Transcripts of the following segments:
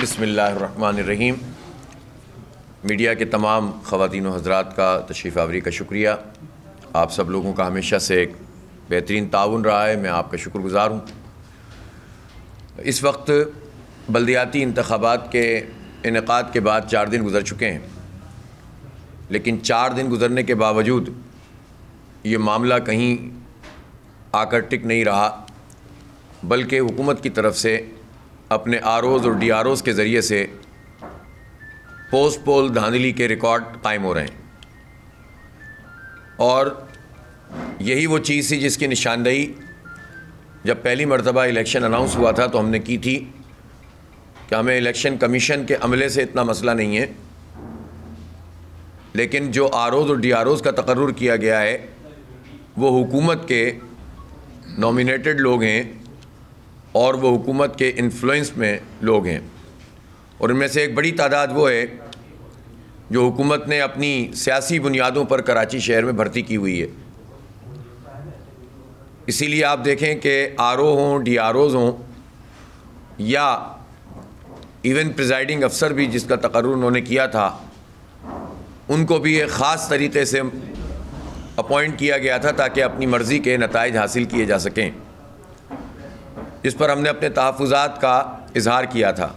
بسم اللہ الرحمن الرحیم۔ میڈیا کے تمام خواتین و حضرات کا تشریف آوری کا شکریہ۔ آپ سب لوگوں کا ہمیشہ سے ایک بہترین تعاون رہا ہے، میں آپ کا شکر گزار ہوں۔ اس وقت بلدیاتی انتخابات کے انعقاد کے بعد 4 دن گزر چکے ہیں، لیکن 4 دن گزرنے کے باوجود یہ معاملہ کہیں آ کر ٹک نہیں رہا، بلکہ حکومت کی طرف سے اپنے آروز اور ڈی آروز کے ذریعے سے پوسٹ پول دھاندلی کے ریکارڈ قائم ہو رہے ہیں، اور یہی وہ چیز تھی جس کی نشاندہی جب پہلی مرتبہ الیکشن اناؤنس ہوا تھا تو ہم نے کی تھی کہ ہمیں الیکشن کمیشن کے عملے سے اتنا مسئلہ نہیں ہے، لیکن جو آروز اور ڈی آروز کا تقرر کیا گیا ہے وہ حکومت کے نومینیٹڈ لوگ ہیں اور وہ حکومت کے انفلوئنس میں لوگ ہیں، اور ان میں سے ایک بڑی تعداد وہ ہے جو حکومت نے اپنی سیاسی بنیادوں پر کراچی شہر میں بھرتی کی ہوئی ہے۔ اسی لیے آپ دیکھیں کہ آر او ہوں، ڈی آر اوز ہوں، یا ایون پریزائڈنگ افسر بھی جس کا تقرر انہوں نے کیا تھا، ان کو بھی ایک خاص طریقے سے اپوائنٹ کیا گیا تھا تاکہ اپنی مرضی کے نتائج حاصل کیے جا سکیں، جس پر ہم نے اپنے تحفظات کا اظہار کیا تھا۔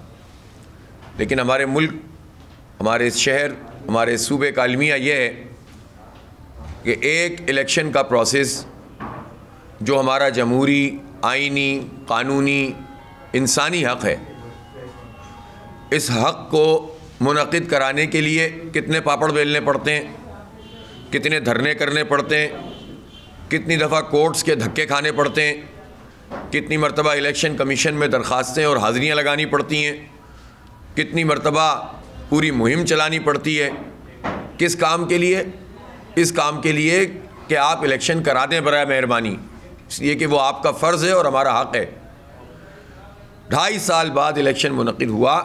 لیکن ہمارے ملک، ہمارے شہر، ہمارے صوبے کا المیہ یہ ہے کہ ایک الیکشن کا پروسیس جو ہمارا جمہوری، آئینی، قانونی، انسانی حق ہے، اس حق کو منعقد کرانے کے لیے کتنے پاپڑ بیلنے پڑتے ہیں، کتنے دھرنے کرنے پڑتے ہیں، کتنی دفعہ کورٹس کے دھکے کھانے پڑتے ہیں، کتنی مرتبہ الیکشن کمیشن میں درخواستیں اور حاضریاں لگانی پڑتی ہیں، کتنی مرتبہ پوری مہم چلانی پڑتی ہے۔ کس کام کے لیے؟ اس کام کے لیے کہ آپ الیکشن کرا دیں برائے مہربانی، اس لیے کہ وہ آپ کا فرض ہے اور ہمارا حق ہے۔ 2.5 سال بعد الیکشن منعقد ہوا،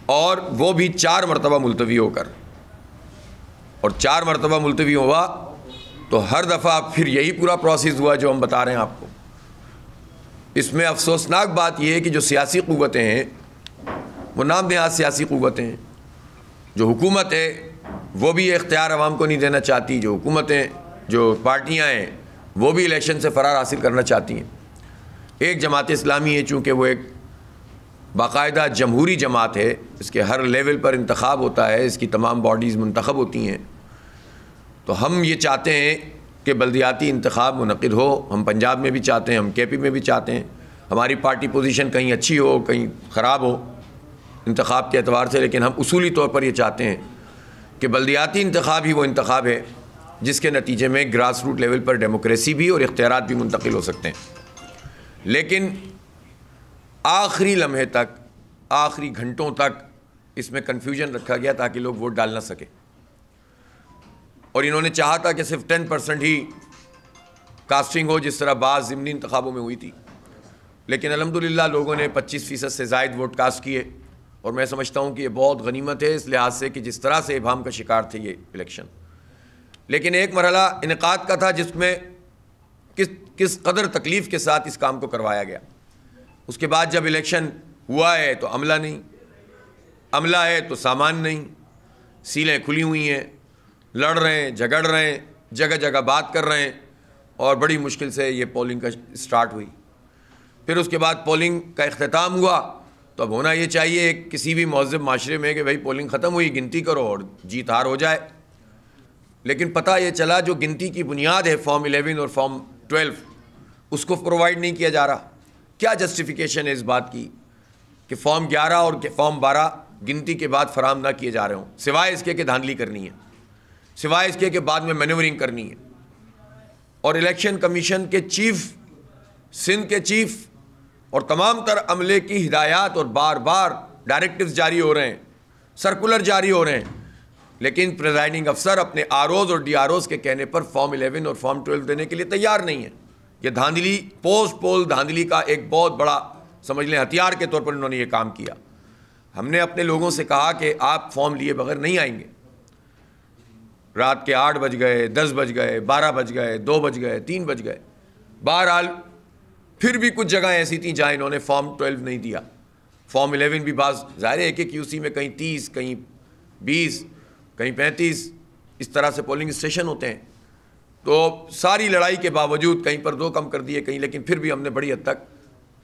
اور وہ بھی 4 مرتبہ ملتوی ہو کر، اور 4 مرتبہ ملتوی ہوا تو ہر دفعہ پھر یہی پورا پروسیس ہوا جو ہم بتا رہے ہیں آپ کو۔ اس میں افسوسناک بات یہ ہے کہ جو سیاسی قوتیں ہیں وہ نام نہاد سیاسی قوتیں ہیں، جو حکومت ہے وہ بھی اختیار عوام کو نہیں دینا چاہتی، جو حکومتیں، جو پارٹیاں ہیں وہ بھی الیکشن سے فرار حاصل کرنا چاہتی ہیں۔ ایک جماعت اسلامی ہے، چونکہ وہ ایک باقاعدہ جمہوری جماعت ہے، اس کے ہر لیول پر انتخاب ہوتا ہے، اس کی تمام باڈیز منتخب ہوتی ہیں، تو ہم یہ چاہتے ہیں کہ بلدیاتی انتخاب منعقد ہو۔ ہم پنجاب میں بھی چاہتے ہیں، ہم کے پی میں بھی چاہتے ہیں، ہماری پارٹی پوزیشن کہیں اچھی ہو کہیں خراب ہو انتخاب کے اعتبار سے، لیکن ہم اصولی طور پر یہ چاہتے ہیں کہ بلدیاتی انتخاب ہی وہ انتخاب ہے جس کے نتیجے میں گراس روٹ لیول پر ڈیموکریسی بھی اور اختیارات بھی منتقل ہو سکتے ہیں۔ لیکن آخری لمحے تک، آخری گھنٹوں تک اس میں کنفیوژن رکھا گیا تاکہ لوگ ووٹ ڈال نہ سکیں، اور انہوں نے چاہا تھا کہ صرف 10% ہی کاسٹنگ ہو جس طرح بعض ضمنی انتخابوں میں ہوئی تھی، لیکن الحمدللہ لوگوں نے 25% سے زائد ووٹ کاسٹ کیے، اور میں سمجھتا ہوں کہ یہ بہت غنیمت ہے اس لحاظ سے کہ جس طرح سے ابہام کا شکار تھے یہ الیکشن۔ لیکن ایک مرحلہ انعقاد کا تھا جس میں کس قدر تکلیف کے ساتھ اس کام کو کروایا گیا۔ اس کے بعد جب الیکشن ہوا ہے تو عملہ نہیں، عملہ ہے تو سامان نہیں، سیلیں کھلی ہوئی ہیں، لڑ رہے ہیں، جھگڑ رہے ہیں، جگہ جگہ بات کر رہے ہیں، اور بڑی مشکل سے یہ پولنگ کا سٹارٹ ہوئی۔ پھر اس کے بعد پولنگ کا اختتام ہوا، تو اب ہونا یہ چاہیے کسی بھی مہذب معاشرے میں کہ بھائی پولنگ ختم ہوئی، گنتی کرو اور جیت ہار ہو جائے، لیکن پتہ یہ چلا جو گنتی کی بنیاد ہے فارم 11 اور فارم 12 اس کو پرووائڈ نہیں کیا جا رہا۔ کیا جسٹیفیکیشن ہے اس بات کی کہ فارم 11 اور فارم 12 گنتی کے بعد فراہم نہ کیے جا رہے ہوں، سوائے اس کے کہ دھاندلی کرنی ہے، سوائے اس کے کہ بعد میں مینیورنگ کرنی ہے۔ اور الیکشن کمیشن کے چیف، سندھ کے چیف اور تمام تر عملے کی ہدایات اور بار بار ڈائریکٹیوز جاری ہو رہے ہیں، سرکولر جاری ہو رہے ہیں، لیکن پریزائڈنگ افسر اپنے آر اوز اور ڈی آر اوز کے کہنے پر فارم 11 اور فارم 12 دینے کے لیے تیار نہیں ہے۔ یہ دھاندلی، پوسٹ پول دھاندلی کا ایک بہت بڑا سمجھ لیں ہتھیار کے طور پر انہوں نے یہ کام کیا۔ ہم نے اپنے لوگوں سے کہا کہ آپ فارم لیے بغیر نہیں آئیں گے۔ رات کے 8 بج گئے، 10 بج گئے، 12 بج گئے، 2 بج گئے، 3 بج گئے، بہرحال پھر بھی کچھ جگہیں ایسی تھیں جہاں انہوں نے فارم 12 نہیں دیا، فارم 11 بھی بعض ظاہر ہے ایک ایک QC میں کہیں 30 کہیں 20 کہیں 35 اس طرح سے پولنگ اسٹیشن ہوتے ہیں. تو ساری لڑائی کے باوجود کہیں پر 2 کم کر دیے کہیں, لیکن پھر بھی ہم نے بڑی حد تک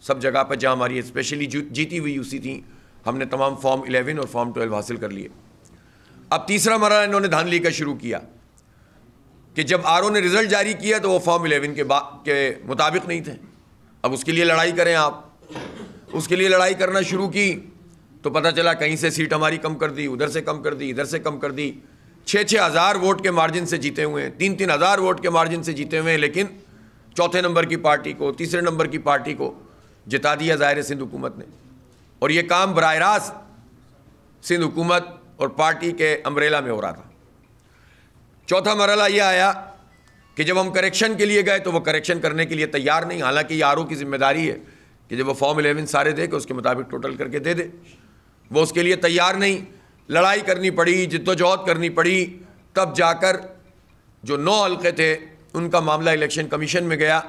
سب جگہ پر جہاں ہماری اسپیشلی جیتی ہوئی UC تھیں ہم نے تمام فارم 11 اور فارم 12 حاصل کر لیے. اب تیسرا مرحلہ انہوں نے دھاندلی کا شروع کیا کہ جب RO نے رزلٹ جاری کیا تو وہ فارم 11 کے مطابق نہیں تھے. اب اس کے لیے لڑائی کریں آپ, اس کے لیے لڑائی کرنا شروع کی تو پتہ چلا کہیں سے سیٹ ہماری کم کر دی, ادھر سے کم کر دی, ادھر سے کم کر دی. 6-6 ہزار ووٹ کے مارجن سے جیتے ہوئے ہیں, 3-3 ہزار ووٹ کے مارجن سے جیتے ہوئے ہیں, لیکن چوتھے نمبر کی پارٹی کو, تیسرے نمبر کی پارٹی کو جتا دیا ظاہر سندھ حکومت نے. اور یہ کام براہ راست سندھ حکومت اور پارٹی کے امبریلا میں ہو رہا تھا. چوتھا مرحلہ یہ آیا کہ جب ہم کریکشن کے لیے گئے تو وہ کریکشن کرنے کے لیے تیار نہیں, حالانکہ یہ RO کی ذمہ داری ہے کہ جب وہ فارم 11 سارے دے کہ اس کے مطابق ٹوٹل کر کے دے دے. وہ اس کے لیے تیار نہیں, لڑائی کرنی پڑی, جدوجہد کرنی پڑی, تب جا کر جو 9 حلقے تھے ان کا معاملہ الیکشن کمیشن میں گیا.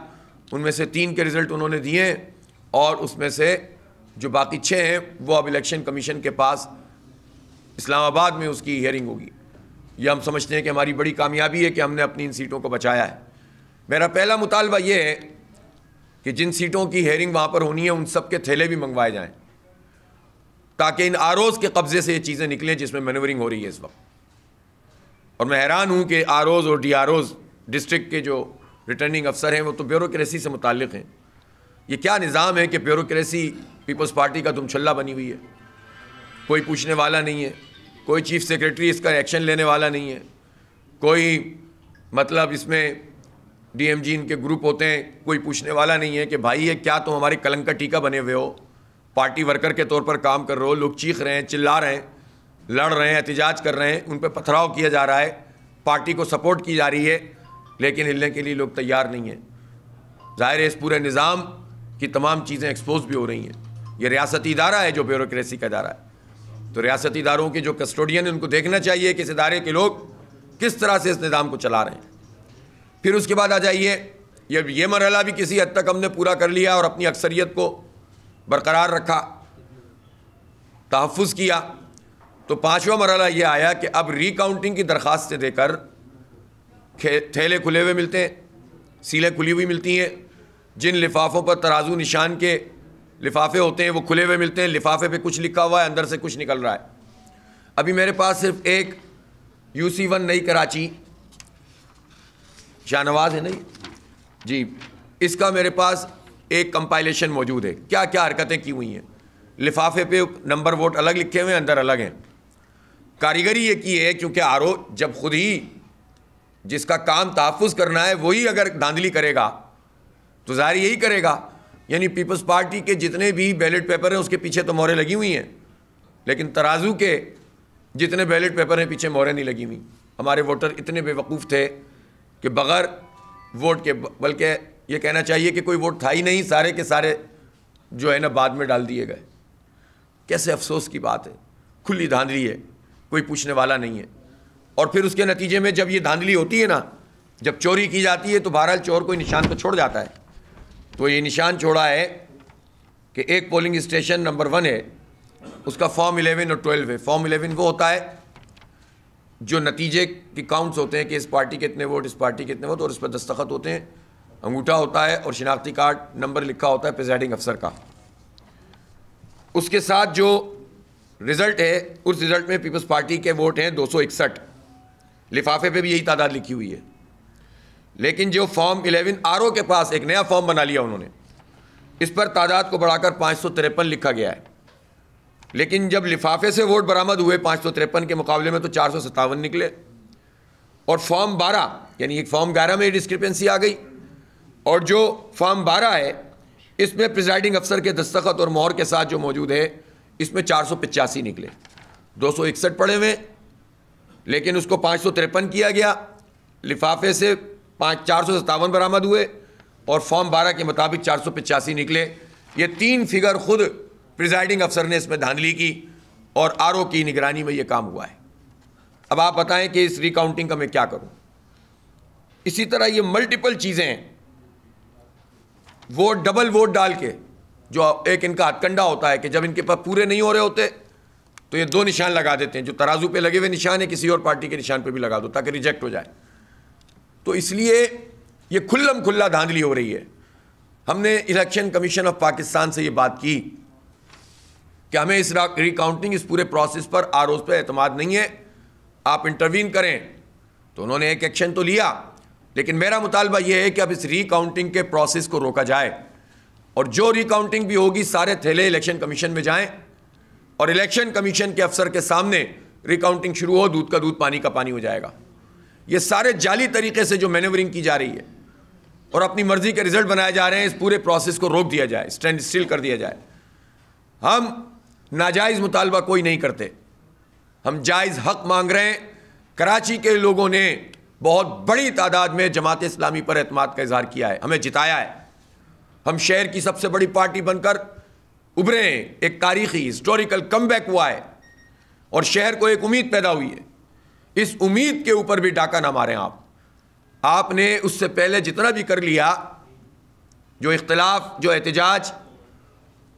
ان میں سے 3 کے رزلٹ انہوں نے دیے اور اس میں سے جو باقی 6 ہیں وہ اب الیکشن کمیشن کے پاس اسلام آباد میں اس کی ہیئرنگ ہوگی. یہ ہم سمجھتے ہیں کہ ہماری بڑی کامیابی ہے کہ ہم نے اپنی ان سیٹوں کو بچایا ہے. میرا پہلا مطالبہ یہ ہے کہ جن سیٹوں کی ہیئرنگ وہاں پر ہونی ہے ان سب کے تھیلے بھی منگوائے جائیں تاکہ ان ROs کے قبضے سے یہ چیزیں نکلیں جس میں مینورنگ ہو رہی ہے اس وقت. اور میں حیران ہوں کہ ROs اور DROs ڈسٹرکٹ کے جو ریٹرننگ افسر ہیں وہ تو بیوروکریسی سے متعلق ہیں. یہ کیا نظام ہے کہ بیوروکریسی پیپلز پارٹی کا دم چھلا بنی ہوئی ہے, کوئی پوچھنے والا نہیں ہے, کوئی چیف سیکریٹری اس کا ایکشن لینے والا نہیں ہے, کوئی مطلب اس میں DMG ان کے گروپ ہوتے ہیں, کوئی پوچھنے والا نہیں ہے کہ بھائی یہ کیا تم ہمارے کلنک کا ٹیکا بنے ہوئے ہو, پارٹی ورکر کے طور پر کام کر رہے ہو, لوگ چیخ رہے ہیں, چلا رہے ہیں, لڑ رہے ہیں, احتجاج کر رہے ہیں, ان پہ پتھراؤ کیا جا رہا ہے, پارٹی کو سپورٹ کی جا رہی ہے, لیکن ہلنے کے لیے لوگ تیار نہیں ہیں. ظاہر ہے اس پورے نظام کی تمام چیزیں ایکسپوز بھی ہو رہی ہیں. یہ ریاستی ادارہ ہے جو بیوروکریسی کا ادارہ ہے, تو ریاستی اداروں کے جو کسٹوڈین ہیں ان کو دیکھنا چاہیے کہ اس ادارے کے لوگ کس طرح سے اس نظام کو چلا رہے ہیں. پھر اس کے بعد آ جائیے, یہ مرحلہ بھی کسی حد تک ہم نے پورا کر لیا اور اپنی اکثریت کو برقرار رکھا, تحفظ کیا. تو 5واں مرحلہ یہ آیا کہ اب ری کاؤنٹنگ کی درخواستیں دے کر تھیلے کھلے ہوئے ملتے ہیں, سیلیں کھلی ہوئی ملتی ہیں, جن لفافوں پر ترازو نشان کے لفافے ہوتے ہیں وہ کھلے ہوئے ملتے ہیں, لفافے پہ کچھ لکھا ہوا ہے, اندر سے کچھ نکل رہا ہے. ابھی میرے پاس صرف ایک UC1 نئی کراچی, شاہ نواز ہے نہیں جی, اس کا میرے پاس ایک کمپائلیشن موجود ہے, کیا کیا حرکتیں کی ہوئی ہیں. لفافے پہ نمبر ووٹ الگ لکھے ہوئے ہیں, اندر الگ ہیں. کاریگری یہ کی ہے کیونکہ RO جب خود ہی جس کا کام تحفظ کرنا ہے وہی اگر دھاندلی کرے گا تو ظاہر یہی کرے گا. یعنی پیپلز پارٹی کے جتنے بھی بیلٹ پیپر ہیں اس کے پیچھے تو مہریں لگی ہوئی ہیں, لیکن ترازو کے جتنے بیلٹ پیپر ہیں پیچھے مہریں نہیں لگی ہوئی. ہمارے ووٹر اتنے بے وقوف تھے کہ بغیر ووٹ کے, بلکہ یہ کہنا چاہیے کہ کوئی ووٹ تھا ہی نہیں, سارے کے سارے جو ہے نا بعد میں ڈال دیے گئے. کیسے افسوس کی بات ہے, کھلی دھاندلی ہے, کوئی پوچھنے والا نہیں ہے. اور پھر اس کے نتیجے میں جب یہ دھاندلی ہوتی ہے نا, جب چوری کی جاتی ہے تو بہرحال چور کوئی نشان تو چھوڑ جاتا ہے. تو یہ نشان چھوڑا ہے کہ ایک پولنگ اسٹیشن نمبر 1 ہے, اس کا فارم 11 اور 12 ہے. فارم 11 وہ ہوتا ہے جو نتیجے کی کاؤنٹس ہوتے ہیں کہ اس پارٹی کے اتنے ووٹ, اس پارٹی کے اتنے ووٹ, اور اس پر دستخط ہوتے ہیں, انگوٹھا ہوتا ہے اور شناختی کارڈ نمبر لکھا ہوتا ہے پریزائڈنگ افسر کا. اس کے ساتھ جو رزلٹ ہے اس رزلٹ میں پیپلز پارٹی کے ووٹ ہیں 261, لفافے پہ بھی یہی تعداد لکھی ہوئی ہے. لیکن جو فارم 11 RO کے پاس ایک نیا فارم بنا لیا انہوں نے, اس پر تعداد کو بڑھا کر 553 لکھا گیا ہے. لیکن جب لفافے سے ووٹ برآمد ہوئے 553 کے مقابلے میں تو 457 نکلے. اور فارم 12 یعنی ایک فارم 11 میں یہ ڈسکرپنسی آ گئی, اور جو فارم 12 ہے اس میں پریزائڈنگ افسر کے دستخط اور مہر کے ساتھ جو موجود ہے اس میں 485 نکلے. 261 پڑے ہوئے لیکن اس کو 553 کیا گیا, لفافے سے 457 برآمد ہوئے اور فارم 12 کے مطابق 485 نکلے. یہ 3 فگر خود پریزائڈنگ افسر نے اس میں دھاندلی کی اور RO کی نگرانی میں یہ کام ہوا ہے. اب آپ بتائیں کہ اس ری کاؤنٹنگ کا میں کیا کروں. اسی طرح یہ ملٹیپل چیزیں ہیں, ووٹ ڈبل ووٹ ڈال کے جو ایک ان کا ہتھ کنڈا ہوتا ہے کہ جب ان کے پاس پورے نہیں ہو رہے ہوتے تو یہ 2 نشان لگا دیتے ہیں, جو ترازو پہ لگے ہوئے نشان ہے کسی اور پارٹی کے نشان پہ بھی لگا دو تاکہ ریجیکٹ ہو جائے. تو اس لیے یہ کھلم کھلا دھاندلی ہو رہی ہے. ہم نے الیکشن کمیشن آف پاکستان سے یہ بات کی کہ ہمیں اس ریکاؤنٹنگ اس پورے پروسیس پر آر اوز پہ اعتماد نہیں ہے, آپ انٹروین کریں. تو انہوں نے ایک ایکشن تو لیا, لیکن میرا مطالبہ یہ ہے کہ اب اس ریکاؤنٹنگ کے پروسیس کو روکا جائے, اور جو ریکاؤنٹنگ بھی ہوگی سارے تھیلے الیکشن کمیشن میں جائیں, اور الیکشن کمیشن کے افسر کے سامنے ریکاؤنٹنگ شروع ہو, دودھ کا دودھ پانی کا پانی ہو جائے گا. یہ سارے جعلی طریقے سے جو مینیورنگ کی جا رہی ہے اور اپنی مرضی کے رزلٹ بنائے جا رہے ہیں, اس پورے پروسیس کو روک دیا جائے, اسٹینڈ اسٹل کر دیا جائے. ہم ناجائز مطالبہ کوئی نہیں کرتے, ہم جائز حق مانگ رہے ہیں. کراچی کے لوگوں نے بہت بڑی تعداد میں جماعت اسلامی پر اعتماد کا اظہار کیا ہے, ہمیں جتایا ہے. ہم شہر کی سب سے بڑی پارٹی بن کر ابھرے ہیں, ایک تاریخی ہسٹوریکل کم بیک ہوا ہے, اور شہر کو ایک امید پیدا ہوئی ہے. اس امید کے اوپر بھی ڈاکہ نہ ماریں. آپ نے اس سے پہلے جتنا بھی کر لیا, جو اختلاف, جو احتجاج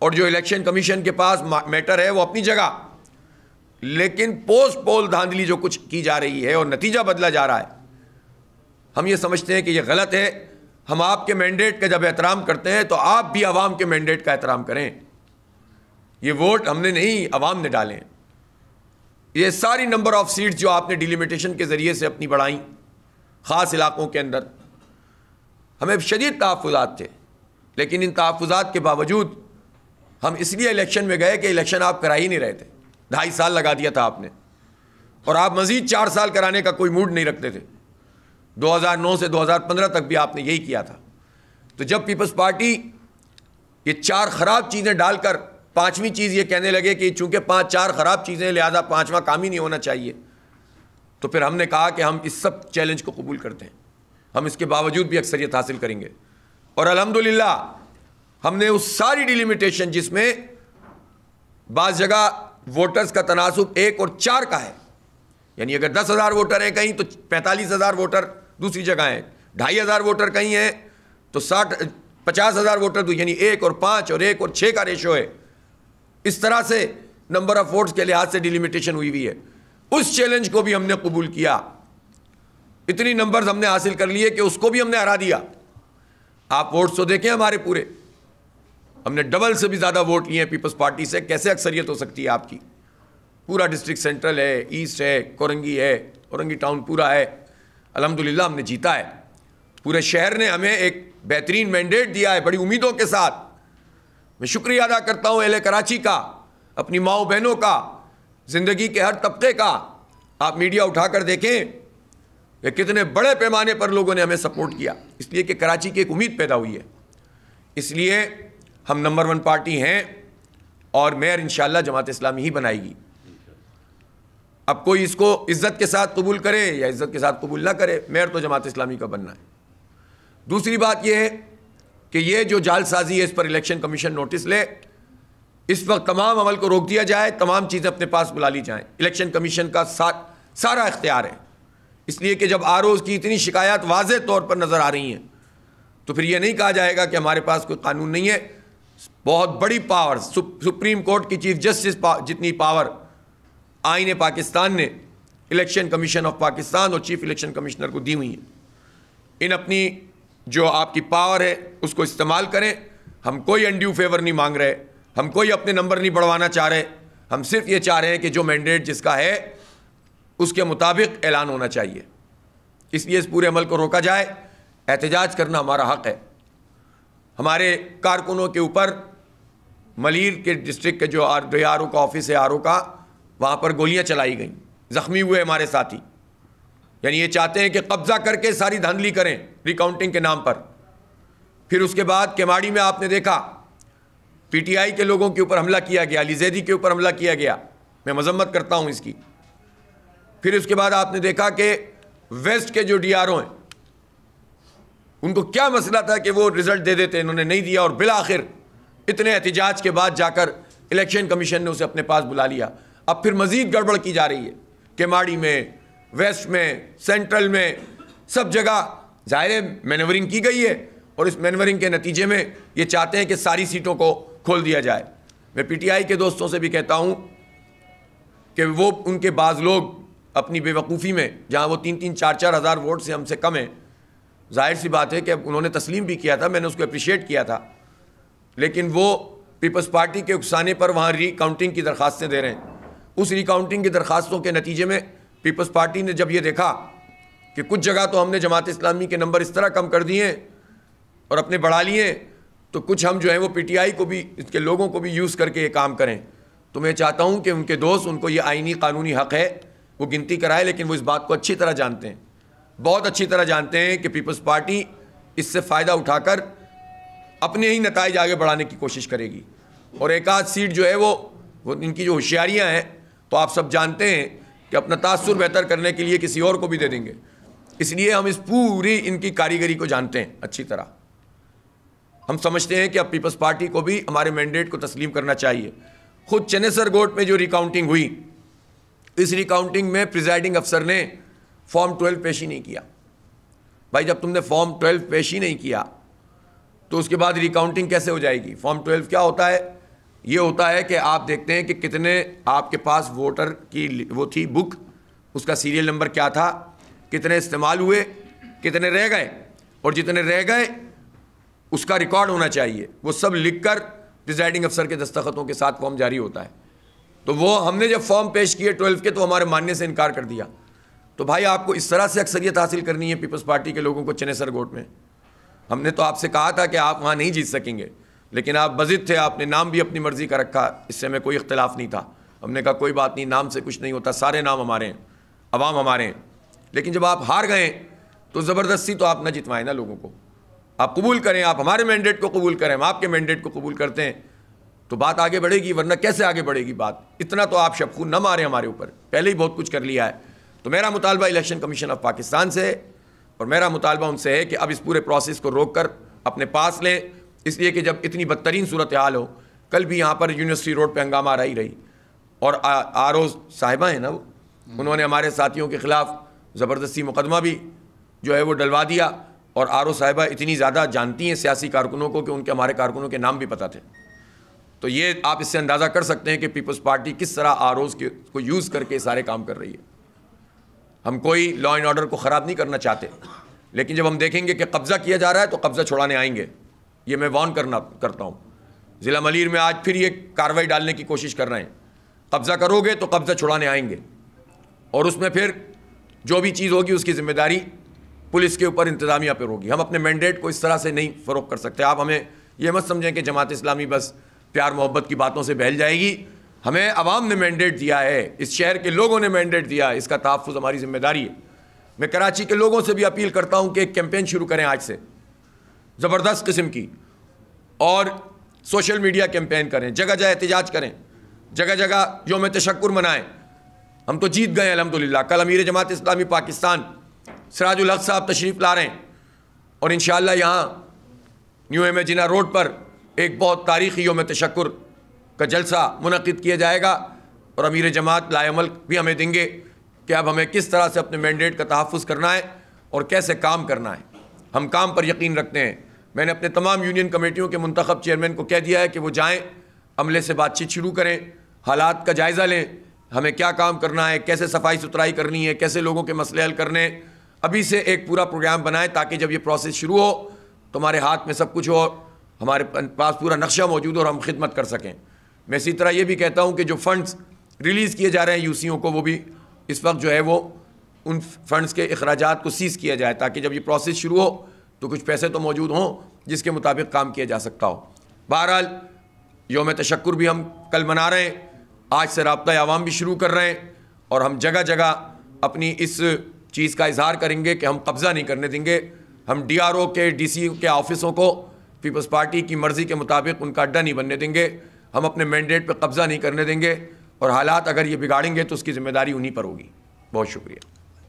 اور جو الیکشن کمیشن کے پاس میٹر ہے وہ اپنی جگہ, لیکن پوسٹ پول دھاندلی جو کچھ کی جا رہی ہے اور نتیجہ بدلا جا رہا ہے, ہم یہ سمجھتے ہیں کہ یہ غلط ہے. ہم آپ کے مینڈیٹ کا جب احترام کرتے ہیں تو آپ بھی عوام کے مینڈیٹ کا احترام کریں. یہ ووٹ ہم نے نہیں, عوام نے ڈالے. یہ ساری نمبر آف سیٹس جو آپ نے ڈیلیمیٹیشن کے ذریعے سے اپنی بڑھائیں خاص علاقوں کے اندر, ہمیں شدید تحفظات تھے, لیکن ان تحفظات کے باوجود ہم اس لیے الیکشن میں گئے کہ الیکشن آپ کرا ہی نہیں رہے تھے. 2.5 سال لگا دیا تھا آپ نے, اور آپ مزید 4 سال کرانے کا کوئی موڈ نہیں رکھتے تھے. 2009 سے 2015 تک بھی آپ نے یہی کیا تھا. تو جب پیپلز پارٹی یہ 4 خراب چیزیں ڈال کر 5ویں چیز یہ کہنے لگے کہ چونکہ 4 خراب چیزیں لہذا 5واں کام ہی نہیں ہونا چاہیے, تو پھر ہم نے کہا کہ ہم اس سب چیلنج کو قبول کرتے ہیں, ہم اس کے باوجود بھی اکثریت حاصل کریں گے. اور الحمدللہ ہم نے اس ساری ڈیلیمیٹیشن جس میں بعض جگہ ووٹرز کا تناسب 1 اور 4 کا ہے, یعنی اگر 10,000 ووٹر ہیں کہیں تو 45,000 ووٹر دوسری جگہ ہیں, 2,500 ووٹر کہیں ہیں تو 50,000 ووٹر یعنی 1 اور 5 اور 1 اور 6 کا ریشو ہے. اس طرح سے نمبر آف ووٹس کے لحاظ سے ڈیلیمیٹیشن ہوئی ہے. اس چیلنج کو بھی ہم نے قبول کیا. اتنی نمبرز ہم نے حاصل کر لیے کہ اس کو بھی ہم نے ہرا دیا. آپ ووٹس تو دیکھیں ہمارے پورے, ہم نے ڈبل سے بھی زیادہ ووٹ لیے ہیں پیپلز پارٹی سے. کیسے اکثریت ہو سکتی ہے آپ کی؟ پورا ڈسٹرکٹ سینٹرل ہے, ایسٹ ہے, کورنگی ہے, اورنگی ٹاؤن پورا ہے. الحمدللہ ہم نے جیتا ہے. پورے شہر نے ہمیں ایک بہترین مینڈیٹ دیا ہے بڑی امیدوں کے ساتھ. میں شکریہ ادا کرتا ہوں اہل کراچی کا, اپنی ماؤں بہنوں کا, زندگی کے ہر طبقے کا. آپ میڈیا اٹھا کر دیکھیں کہ کتنے بڑے پیمانے پر لوگوں نے ہمیں سپورٹ کیا, اس لیے کہ کراچی کی ایک امید پیدا ہوئی ہے. اس لیے ہم نمبر 1 پارٹی ہیں, اور میئر انشاءاللہ جماعت اسلامی ہی بنائے گی. اب کوئی اس کو عزت کے ساتھ قبول کرے یا عزت کے ساتھ قبول نہ کرے, میئر تو جماعت اسلامی کا بننا ہے. دوسری بات یہ ہے کہ یہ جو جعل سازی ہے اس پر الیکشن کمیشن نوٹس لے. اس وقت تمام عمل کو روک دیا جائے, تمام چیزیں اپنے پاس بلا لی جائیں. الیکشن کمیشن کا سارا اختیار ہے, اس لیے کہ جب آر اوز کی اتنی شکایات واضح طور پر نظر آ رہی ہیں تو پھر یہ نہیں کہا جائے گا کہ ہمارے پاس کوئی قانون نہیں ہے. بہت بڑی پاور, سپریم کورٹ کی چیف جسٹس جتنی پاور آئین پاکستان نے الیکشن کمیشن آف پاکستان اور چیف الیکشن کمشنر کو دی ہوئی ہیں. ان اپنی جو آپ کی پاور ہے اس کو استعمال کریں. ہم کوئی انڈیو فیور نہیں مانگ رہے, ہم کوئی اپنے نمبر نہیں بڑھوانا چاہ رہے. ہم صرف یہ چاہ رہے ہیں کہ جو مینڈیٹ جس کا ہے اس کے مطابق اعلان ہونا چاہیے. اس لیے اس پورے عمل کو روکا جائے. احتجاج کرنا ہمارا حق ہے. ہمارے کارکنوں کے اوپر ملیر کے ڈسٹرکٹ کے جو آر او کا آفس ہے, آر او کا, وہاں پر گولیاں چلائی گئیں, زخمی ہوئے ہمارے ساتھی. یعنی یہ چاہتے ہیں کہ قبضہ کر کے ساری دھاندلی کریں ریکاؤنٹنگ کے نام پر. پھر اس کے بعد کیماڑی میں آپ نے دیکھا پی ٹی آئی کے لوگوں کے اوپر حملہ کیا گیا, علی زیدی کے اوپر حملہ کیا گیا. میں مذمت کرتا ہوں اس کی. پھر اس کے بعد آپ نے دیکھا کہ ویسٹ کے جو ڈی آر او ہیں ان کو کیا مسئلہ تھا کہ وہ رزلٹ دے دیتے, انہوں نے نہیں دیا, اور بالآخر اتنے احتجاج کے بعد جا کر الیکشن کمیشن نے اسے اپنے پاس بلا لیا. اب پھر مزید گڑبڑ کی جا رہی ہے کیماڑی میں, ویسٹ میں, سینٹرل میں, سب جگہ. ظاہر ہے مینورنگ کی گئی ہے, اور اس مینورنگ کے نتیجے میں یہ چاہتے ہیں کہ ساری سیٹوں کو کھول دیا جائے. میں پی ٹی آئی کے دوستوں سے بھی کہتا ہوں کہ وہ ان کے بعض لوگ اپنی بے وقوفی میں جہاں وہ 3-4 ہزار ووٹ سے ہم سے کم ہیں, ظاہر سی بات ہے کہ انہوں نے تسلیم بھی کیا تھا, میں نے اس کو اپریشیٹ کیا تھا, لیکن وہ پیپلز پارٹی کے اکسانے پر وہاں ری کاؤنٹنگ کی درخواستیں دے رہے ہیں. اس ری کاؤنٹنگ کی درخواستوں کے نتیجے میں پیپلز پارٹی نے جب یہ دیکھا کہ کچھ جگہ تو ہم نے جماعت اسلامی کے نمبر اس طرح کم کر دیے اور اپنے بڑھا لیے, تو کچھ ہم جو ہیں وہ پی ٹی آئی کو بھی, اس کے لوگوں کو بھی یوز کر کے یہ کام کریں. تو میں چاہتا ہوں کہ ان کے دوست, ان کو یہ آئینی قانونی حق ہے وہ گنتی کرائے, لیکن وہ اس بات کو اچھی طرح جانتے ہیں, بہت اچھی طرح جانتے ہیں کہ پیپلز پارٹی اس سے فائدہ اٹھا کر اپنے ہی نتائج آگے بڑھانے کی کوشش کرے گی. اور ایک آدھ سیٹ جو ہے وہ ان کی جو ہوشیاریاں ہیں تو آپ سب جانتے ہیں کہ اپنا تاثر بہتر کرنے کے لیے کسی اور کو بھی دے دیں گے. اس لیے ہم اس پوری ان کی کاریگری کو جانتے ہیں اچھی طرح. ہم سمجھتے ہیں کہ اب پیپلز پارٹی کو بھی ہمارے مینڈیٹ کو تسلیم کرنا چاہیے. خود چنیسر گوٹ میں جو ریکاؤنٹنگ ہوئی, اس ریکاؤنٹنگ میں پریزائڈنگ افسر نے فارم 12 پیش ہی نہیں کیا. بھائی جب تم نے فارم 12 پیش ہی نہیں کیا تو اس کے بعد ریکاؤنٹنگ کیسے ہو جائے گی؟ فارم 12 کیا ہوتا ہے؟ یہ ہوتا ہے کہ آپ دیکھتے ہیں کہ کتنے آپ کے پاس ووٹر کی وہ تھی بک, اس کا سیریل نمبر کیا تھا, کتنے استعمال ہوئے, کتنے رہ گئے, اور جتنے رہ گئے اس کا ریکارڈ ہونا چاہیے. وہ سب لکھ کر پریزائڈنگ افسر کے دستخطوں کے ساتھ فارم جاری ہوتا ہے. تو وہ ہم نے جب فارم پیش کیے 12 کے تو ہمارے ماننے سے انکار کر دیا. تو بھائی آپ کو اس طرح سے اکثریت حاصل کرنی ہے پیپلز پارٹی کے لوگوں کو چنیسر گوٹ میں. ہم نے تو آپ سے کہا تھا کہ آپ وہاں نہیں جیت سکیں گے, لیکن آپ بضد تھے, آپ نے نام بھی اپنی مرضی کا رکھا, اس سے ہمیں کوئی اختلاف نہیں تھا. ہم نے کہا کوئی بات نہیں, نام سے کچھ نہیں ہوتا, سارے نام ہمارے ہیں, عوام ہمارے ہیں. لیکن جب آپ ہار گئے تو زبردستی تو آپ نہ جتوائیں نا لوگوں کو. آپ قبول کریں, آپ ہمارے مینڈیٹ کو قبول کریں, ہم آپ کے مینڈیٹ کو قبول کرتے ہیں تو بات آگے بڑھے گی, ورنہ کیسے آگے بڑھے گی بات؟ اتنا تو آپ شب خون نہ ماریں ہمارے اوپر, پہلے ہی بہت کچھ کر لیا ہے. تو میرا مطالبہ الیکشن کمیشن آف پاکستان سے ہے, اور میرا مطالبہ ان سے ہے کہ اب اس پورے پروسیس کو روک کر اپنے پاس لیں, اس لیے کہ جب اتنی بدترین صورتحال ہو, کل بھی یہاں پر یونیورسٹی روڈ پہ ہنگامہ آ رہی, اور آروز صاحبہ ہیں نا وہ, انہوں نے ہمارے ساتھیوں کے خلاف زبردستی مقدمہ بھی جو ہے وہ ڈلوا دیا, اور آرو صاحبہ اتنی زیادہ جانتی ہیں سیاسی کارکنوں کو کہ ان کے ہمارے کارکنوں کے نام بھی پتہ تھے. تو یہ آپ اس سے اندازہ کر سکتے ہیں کہ پیپلز پارٹی کس طرح آروز کو یوز کر کے سارے کام کر رہی ہے. ہم کوئی لا اینڈ آرڈر کو خراب نہیں کرنا چاہتے, لیکن جب ہم دیکھیں گے کہ قبضہ کیا جا رہا ہے تو قبضہ چھڑانے آئیں گے. یہ میں وارن کرتا ہوں. ضلع ملیر میں آج پھر یہ کارروائی ڈالنے کی کوشش کر رہے ہیں. قبضہ کرو گے تو قبضہ چھڑانے آئیں گے, اور اس میں پھر جو بھی چیز ہوگی اس کی ذمہ داری پولیس کے اوپر, انتظامیہ پر ہوگی. ہم اپنے مینڈیٹ کو اس طرح سے نہیں فروغ کر سکتے. آپ ہمیں یہ مت سمجھیں کہ جماعت اسلامی بس پیار محبت کی باتوں سے بہل جائے گی. ہمیں عوام نے مینڈیٹ دیا ہے, اس شہر کے لوگوں نے مینڈیٹ دیا ہے, اس کا تحفظ ہماری ذمہ داری ہے. میں کراچی کے لوگوں سے بھی اپیل کرتا ہوں کہ ایک کیمپین شروع کریں آج سے, زبردست قسم کی, اور سوشل میڈیا کیمپین کریں, جگہ جگہ احتجاج کریں, جگہ جگہ یوم تشکر منائیں. ہم تو جیت گئے الحمدللہ. کل امیر جماعت اسلامی پاکستان سراج الحق صاحب تشریف لا رہے ہیں, اور انشاءاللہ یہاں نیو امیجنا روڈ پر ایک بہت تاریخی یوم تشکر کا جلسہ منعقد کیا جائے گا, اور امیر جماعت لائے عمل بھی ہمیں دیں گے کہ اب ہمیں کس طرح سے اپنے مینڈیٹ کا تحفظ کرنا ہے اور کیسے کام کرنا ہے. ہم کام پر یقین رکھتے ہیں. میں نے اپنے تمام یونین کمیٹیوں کے منتخب چیئرمین کو کہہ دیا ہے کہ وہ جائیں, عملے سے بات چیت شروع کریں, حالات کا جائزہ لیں, ہمیں کیا کام کرنا ہے, کیسے صفائی ستھرائی کرنی ہے, کیسے لوگوں کے مسئلے حل کرنے. ابھی سے ایک پورا پروگرام بنائیں تاکہ جب یہ پروسیس شروع ہو تو ہمارے ہاتھ میں سب کچھ ہو, ہمارے پاس پورا نقشہ موجود ہو اور ہم خدمت کر سکیں. میں اسی طرح یہ بھی کہتا ہوں کہ جو فنڈز ریلیز کیے جا رہے ہیں یوسیوں کو, وہ بھی اس وقت جو ہے وہ ان فنڈز کے اخراجات کو سیز کیا جائے تاکہ جب یہ پروسیس شروع ہو تو کچھ پیسے تو موجود ہوں جس کے مطابق کام کیا جا سکتا ہو. بہرحال یوم تشکر بھی ہم کل منا رہے ہیں, آج سے رابطہ عوام بھی شروع کر رہے ہیں, اور ہم جگہ جگہ اپنی اس چیز کا اظہار کریں گے کہ ہم قبضہ نہیں کرنے دیں گے. ہم ڈی آر او کے, ڈی سی کے آفسوں کو پیپلز پارٹی کی مرضی کے مطابق ان کا اڈا نہیں بننے دیں گے. ہم اپنے مینڈیٹ پہ قبضہ نہیں کرنے دیں گے, اور حالات اگر یہ بگاڑیں گے تو اس کی ذمہ داری انہی پر ہوگی. بہت شکریہ.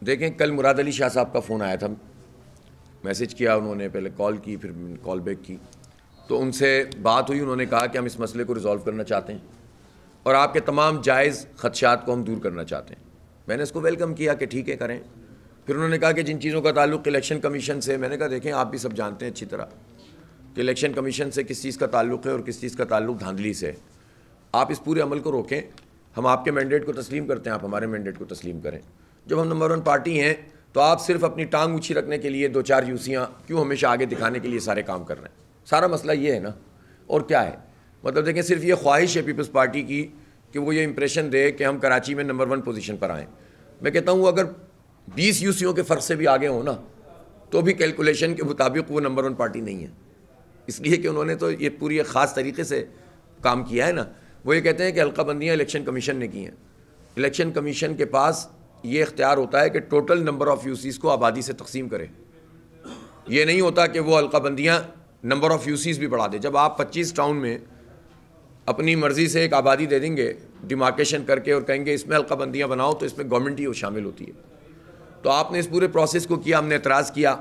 دیکھیں کل مراد علی شاہ صاحب کا فون آیا تھا, میسج کیا انہوں نے, پہلے کال کی, پھر کال بیک کی, تو ان سے بات ہوئی. انہوں نے کہا کہ ہم اس مسئلے کو ریزالو کرنا چاہتے ہیں اور آپ کے تمام جائز خدشات کو ہم دور کرنا چاہتے ہیں. میں نے اس کو ویلکم کیا کہ ٹھیک ہے کریں. پھر انہوں نے کہا کہ جن چیزوں کا تعلق الیکشن کمیشن سے, میں نے کہا دیکھیں آپ بھی سب جانتے ہیں اچھی طرح کہ الیکشن کمیشن سے کس چیز کا تعلق ہے اور کس چیز کا تعلق دھاندلی سے ہے. آپ اس پورے عمل کو روکیں. ہم آپ کے مینڈیٹ کو تسلیم کرتے ہیں, آپ ہمارے مینڈیٹ کو تسلیم کریں. جب ہم نمبر 1 پارٹی ہیں تو آپ صرف اپنی ٹانگ اونچی رکھنے کے لیے 2-4 یوسیاں کیوں ہمیشہ آگے دکھانے کے لیے سارے کام کر رہے ہیں؟ سارا مسئلہ یہ ہے نا. اور کیا ہے مطلب؟ دیکھیں, صرف یہ خواہش ہے پیپلز پارٹی کی کہ وہ یہ امپریشن دے کہ ہم کراچی میں نمبر 1 پوزیشن پر آئیں. میں کہتا ہوں اگر 20 یوسیوں کے فرق سے بھی آگے ہوں نا تو بھی کیلکولیشن کے مطابق وہ نمبر 1 پارٹی نہیں ہے, اس لیے کہ انہوں نے تو یہ پوری ایک خاص طریقے سے کام کیا ہے نا. وہ یہ کہتے ہیں کہ حلقہ بندیاں الیکشن کمیشن نے کی ہیں. الیکشن کمیشن کے پاس یہ اختیار ہوتا ہے کہ ٹوٹل نمبر آف یوسیز کو آبادی سے تقسیم کرے. یہ نہیں ہوتا کہ وہ حلقہ بندیاں نمبر آف یوسیز بھی بڑھا دے. جب آپ 25 ٹاؤن میں اپنی مرضی سے ایک آبادی دے دیں گے ڈیمارکیشن کر کے اور کہیں گے اس میں حلقہ بندیاں بناؤ, تو اس میں گورنمنٹ ہی شامل ہوتی ہے. تو آپ نے اس پورے پروسیس کو کیا, ہم نے اعتراض کیا,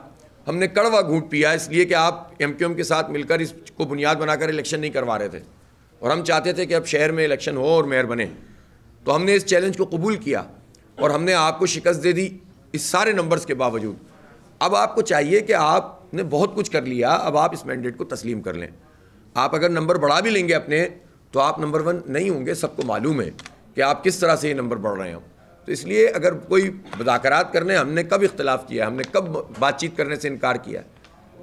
ہم نے کڑوا گھونٹ پیا اس لیے کہ آپ ایم کیو ایم کے ساتھ مل کر اس کو بنیاد بنا کر الیکشن نہیں کروا رہے تھے, اور ہم چاہتے تھے کہ اب شہر میں الیکشن ہو اور میئر بنے. تو ہم نے اس چیلنج کو قبول کیا اور ہم نے آپ کو شکست دے دی اس سارے نمبرز کے باوجود. اب آپ کو چاہیے کہ آپ نے بہت کچھ کر لیا, اب آپ اس مینڈیٹ کو تسلیم کر لیں. آپ اگر نمبر بڑھا بھی لیں گے اپنے تو آپ نمبر 1 نہیں ہوں گے. سب کو معلوم ہے کہ آپ کس طرح سے یہ نمبر بڑھ رہے ہیں. تو اس لیے اگر کوئی مذاکرات کرنے, ہم نے کب اختلاف کیا, ہم نے کب بات چیت کرنے سے انکار کیا,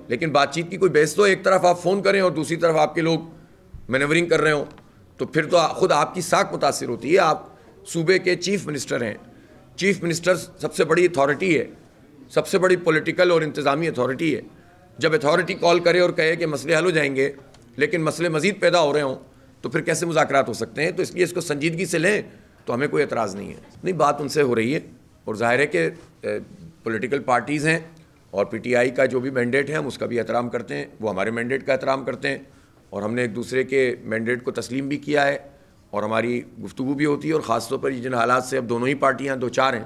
لیکن بات چیت کی کوئی بیس تو ایک طرف آپ فون کریں اور دوسری طرف آپ کے لوگ مینورنگ کر رہے ہوں تو پھر تو خود آپ کی ساکھ متاثر ہوتی ہے. آپ صوبے کے چیف منسٹر ہیں. چیف منسٹر سب سے بڑی اتھارٹی ہے, سب سے بڑی پولیٹیکل اور انتظامی اتھارٹی ہے. جب اتھارٹی کال کرے اور کہے کہ مسئلے حل ہو جائیں گے لیکن مسئلے مزید پیدا ہو رہے ہوں تو پھر کیسے مذاکرات ہو سکتے ہیں؟ تو اس لیے اس کو سنجیدگی سے لیں تو ہمیں کوئی اعتراض نہیں ہے. نہیں, بات ان سے ہو رہی ہے اور ظاہر ہے کہ پولیٹیکل پارٹیز ہیں اور پی ٹی آئی کا جو بھی مینڈیٹ ہے ہم اس کا بھی احترام کرتے ہیں, وہ ہمارے مینڈیٹ کا احترام کرتے ہیں, اور ہم نے ایک دوسرے کے مینڈیٹ کو تسلیم بھی کیا ہے اور ہماری گفتگو بھی ہوتی ہے. اور خاص طور پر جن حالات سے اب دونوں ہی پارٹیاں 2-4 ہیں,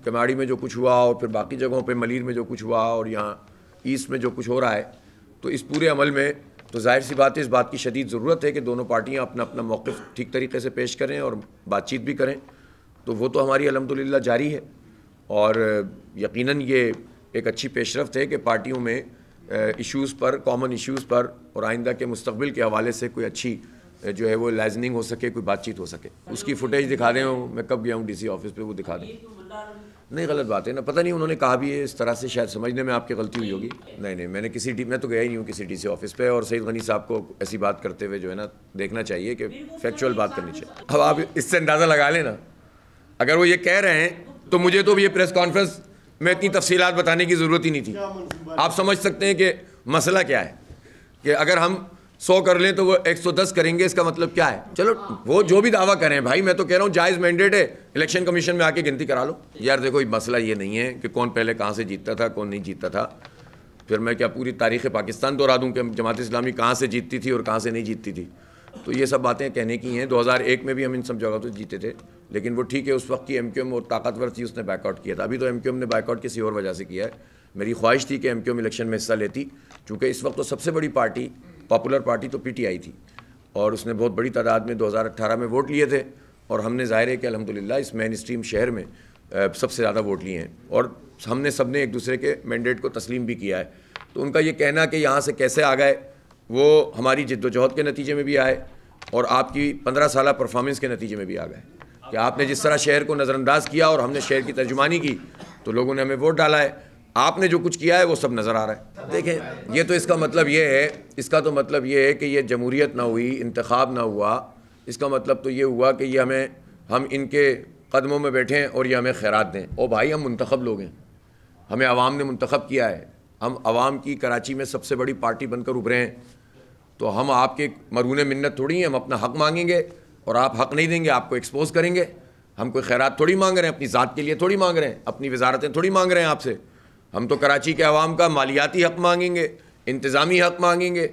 کماڑی میں جو کچھ ہوا اور پھر باقی جگہوں پہ ملیر میں جو کچھ ہوا اور یہاں ایسٹ میں جو کچھ ہو رہا ہے, تو اس پورے عمل میں تو ظاہر سی بات ہے اس بات کی شدید ضرورت ہے کہ دونوں پارٹیاں اپنا اپنا موقف ٹھیک طریقے سے پیش کریں اور بات چیت بھی کریں. تو وہ تو ہماری الحمدللہ جاری ہے, اور یقیناً یہ ایک اچھی پیش رفت ہے کہ پارٹیوں میں ایشوز پر, کامن ایشوز پر اور آئندہ کے مستقبل کے حوالے سے کوئی اچھی جو ہے وہ لائزننگ ہو سکے, کوئی بات چیت ہو سکے. اس کی فوٹیج دکھا دیں, میں کب گیا ہوں ڈی سی آفس پہ, وہ دکھا دیں. نہیں, غلط بات ہے نا, پتہ نہیں انہوں نے کہا بھی ہے اس طرح سے, شاید سمجھنے میں آپ کی غلطی ہوئی ہوگی. نہیں, میں نے میں تو گیا ہی نہیں ہوں کسی ڈی سی آفس پہ, اور سعید غنی صاحب کو ایسی بات کرتے ہوئے جو ہے نا دیکھنا چاہیے کہ فیکچوئل بات کرنی چاہیے. اب آپ اس سے اندازہ لگا لیں نا, اگر وہ یہ کہہ رہے ہیں تو مجھے تو یہ پریس کانفرنس میں اتنی تفصیلات بتانے کی ضرورت ہی نہیں تھی. آپ سمجھ سکتے ہیں کہ مسئلہ کیا ہے, کہ اگر ہم 100 کر لیں تو وہ 110 کریں گے, اس کا مطلب کیا ہے؟ چلو وہ جو بھی دعویٰ کریں بھائی, میں تو کہہ رہا ہوں جائز مینڈیٹ ہے, الیکشن کمیشن میں آ کے گنتی کرا لو. یار دیکھو, مسئلہ یہ نہیں ہے کہ کون پہلے کہاں سے جیتتا تھا کون نہیں جیتتا تھا. پھر میں کیا پوری تاریخ پاکستان دہرا دوں کہ جماعت اسلامی کہاں سے جیتتی تھی اور کہاں سے نہیں جیتتی تھی؟ تو یہ سب باتیں کہنے کی ہیں. 2001 میں بھی ہم ان سب جگہوں تو جیتے تھے, لیکن وہ ٹھیک ہے, اس وقت کی ایم کیو ایم اور طاقتور تھی, اس نے بیک آؤٹ کیا تھا. ابھی تو ایم کیو ایم نے بیک آؤٹ کسی اور وجہ سے کیا ہے. میری خواہش تھی کہ ایم کیو ایم الیکشن میں حصہ لیتی, چونکہ اس وقت تو سب سے بڑی پارٹی, پاپولر پارٹی تو پی ٹی آئی تھی, اور اس نے بہت بڑی تعداد میں 2018 میں ووٹ لیے تھے, اور ہم نے ظاہر ہے کہ الحمدللہ اس مین اسٹریم شہر میں سب سے زیادہ ووٹ لیے ہیں, اور ہم نے سب نے ایک دوسرے کے مینڈیٹ کو تسلیم بھی کیا ہے. تو ان کا یہ کہنا کہ یہاں سے کیسے آ گئے, وہ ہماری جد و جہد کے نتیجے میں بھی آئے اور آپ کی 15 سالہ پرفارمنس کے نتیجے میں بھی آ گئے, کہ آپ نے جس طرح شہر کو نظر انداز کیا اور ہم نے شہر کی ترجمانی کی تو لوگوں نے ہمیں ووٹ ڈالا ہے. آپ نے جو کچھ کیا ہے وہ سب نظر آ رہا ہے. دیکھیں, یہ تو اس کا مطلب یہ ہے, اس کا تو مطلب یہ ہے کہ یہ جمہوریت نہ ہوئی, انتخاب نہ ہوا, اس کا مطلب تو یہ ہوا کہ یہ ہم ان کے قدموں میں بیٹھیں اور یہ ہمیں خیرات دیں. او بھائی, ہم منتخب لوگ ہیں, ہمیں عوام نے منتخب کیا ہے, ہم عوام کی کراچی میں سب سے بڑی پارٹی بن کر ابھرے ہیں, تو ہم آپ کے مرہون منت تھوڑی ہیں. ہم اپنا حق مانگیں گے اور آپ حق نہیں دیں گے, آپ کو ایکسپوز کریں گے. ہم کوئی خیرات تھوڑی مانگ رہے ہیں, اپنی ذات کے لیے تھوڑی مانگ رہے ہیں, اپنی وزارتیں تھوڑی مانگ رہے ہیں آپ سے. ہم تو کراچی کے عوام کا مالیاتی حق مانگیں گے, انتظامی حق مانگیں گے.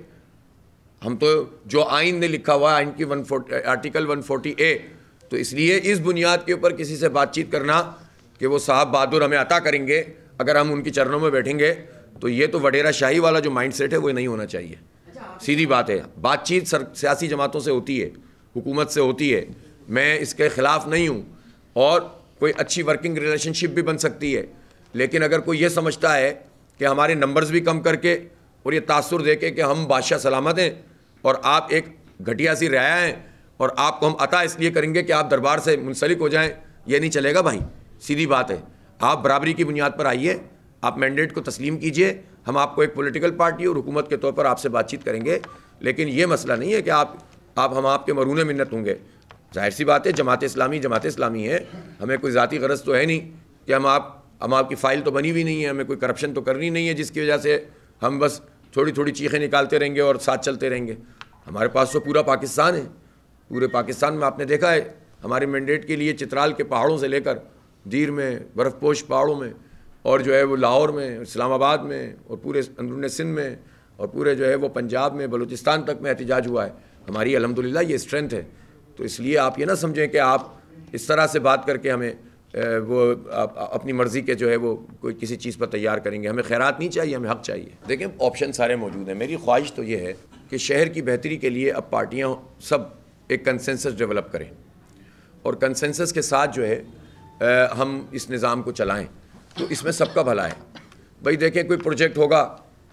ہم تو جو آئین نے لکھا ہوا ہے, آئین کی آرٹیکل 140A, تو اس لیے اس بنیاد کے اوپر کسی سے بات چیت کرنا کہ وہ صاحب بہادر ہمیں عطا کریں گے اگر ہم ان کی چرنوں میں بیٹھیں گے, تو یہ تو وڈیرا شاہی والا جو مائنڈ سیٹ ہے وہ نہیں ہونا چاہیے. سیدھی بات ہے, بات چیت سیاسی جماعتوں سے ہوتی ہے, حکومت سے ہوتی ہے, میں اس کے خلاف نہیں ہوں, اور کوئی اچھی ورکنگ ریلیشن شپ بھی بن سکتی ہے. لیکن اگر کوئی یہ سمجھتا ہے کہ ہمارے نمبرز بھی کم کر کے اور یہ تاثر دے کے کہ ہم بادشاہ سلامت ہیں اور آپ ایک گھٹیا سی رعایا ہیں اور آپ کو ہم عطا اس لیے کریں گے کہ آپ دربار سے منسلک ہو جائیں، یہ نہیں چلے گا بھائی. سیدھی بات ہے. آپ برابری کی بنیاد پر آئیے، آپ مینڈیٹ کو تسلیم کیجئے، ہم آپ کو ایک پولیٹیکل پارٹی اور حکومت کے طور پر آپ سے بات چیت کریں گے. لیکن یہ مسئلہ نہیں ہے کہ ہم آپ کے مرہون منت ہوں گے. ظاہر سی بات ہے جماعت اسلامی ہے، ہمیں کوئی ذاتی غرض تو ہے نہیں کہ ہم آپ کی فائل تو بنی ہوئی نہیں ہے، ہمیں کوئی کرپشن تو کرنی نہیں ہے جس کی وجہ سے ہم بس تھوڑی تھوڑی چیخیں نکالتے رہیں گے اور ساتھ چلتے رہیں گے. ہمارے پاس تو پورا پاکستان ہے. پورے پاکستان میں آپ نے دیکھا ہے ہمارے مینڈیٹ کے لیے چترال کے پہاڑوں سے لے کر دیر میں، برف پوش پہاڑوں میں، اور جو ہے وہ لاہور میں، اسلام آباد میں، اور پورے اندرون سندھ میں، اور پورے جو ہے وہ پنجاب میں، بلوچستان تک میں احتجاج ہوا ہے. ہماری الحمدللہ یہ اسٹرینتھ ہے. تو اس لیے آپ یہ نہ سمجھیں کہ آپ اس طرح سے بات کر کے ہمیں وہ اپنی مرضی کے جو ہے وہ کوئی کسی چیز پر تیار کریں گے. ہمیں خیرات نہیں چاہیے، ہمیں حق چاہیے. دیکھیں آپشن سارے موجود ہیں. میری خواہش تو یہ ہے کہ شہر کی بہتری کے لیے اب پارٹیاں سب ایک کنسنسس ڈیولپ کریں اور کنسنسس کے ساتھ جو ہے ہم اس نظام کو چلائیں. تو اس میں سب کا بھلا ہے. بھائی دیکھیں کوئی پروجیکٹ ہوگا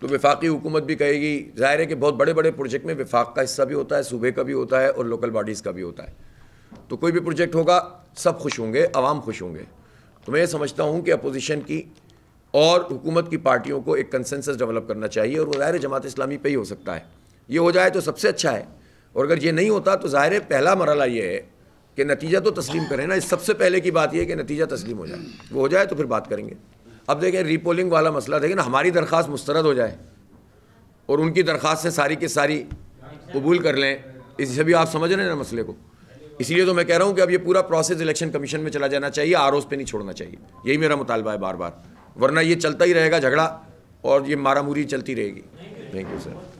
تو وفاقی حکومت بھی کہے گی. ظاہر ہے کہ بہت بڑے بڑے پروجیکٹ میں وفاق کا حصہ بھی ہوتا ہے، صوبے کا بھی ہوتا ہے، اور لوکل باڈیز کا بھی ہوتا ہے. تو کوئی بھی پروجیکٹ ہوگا سب خوش ہوں گے، عوام خوش ہوں گے. تو میں یہ سمجھتا ہوں کہ اپوزیشن کی اور حکومت کی پارٹیوں کو ایک کنسنسس ڈیولپ کرنا چاہیے، اور وہ ظاہر جماعت اسلامی پہ ہی ہو سکتا ہے. یہ ہو جائے تو سب سے اچھا ہے، اور اگر یہ نہیں ہوتا تو ظاہر ہے پہلا مرحلہ یہ ہے کہ نتیجہ تو تسلیم کریں نا. اس سب سے پہلے کی بات یہ ہے کہ نتیجہ تسلیم ہو جائے. وہ ہو جائے تو پھر بات کریں گے. اب دیکھیں ری پولنگ والا مسئلہ دیکھیں نا، ہماری درخواست مسترد ہو جائے اور ان کی درخواستیں ساری کی ساری قبول کر لیں، اس سے بھی آپ سمجھ رہے ہیں نا مسئلے کو. اسی لیے تو میں کہہ رہا ہوں کہ اب یہ پورا پروسیس الیکشن کمیشن میں چلا جانا چاہیے، آروز پہ نہیں چھوڑنا چاہیے. یہی میرا مطالبہ ہے بار بار، ورنہ یہ چلتا ہی رہے گا جھگڑا اور یہ مارا موری چلتی رہے گی. Thank you sir.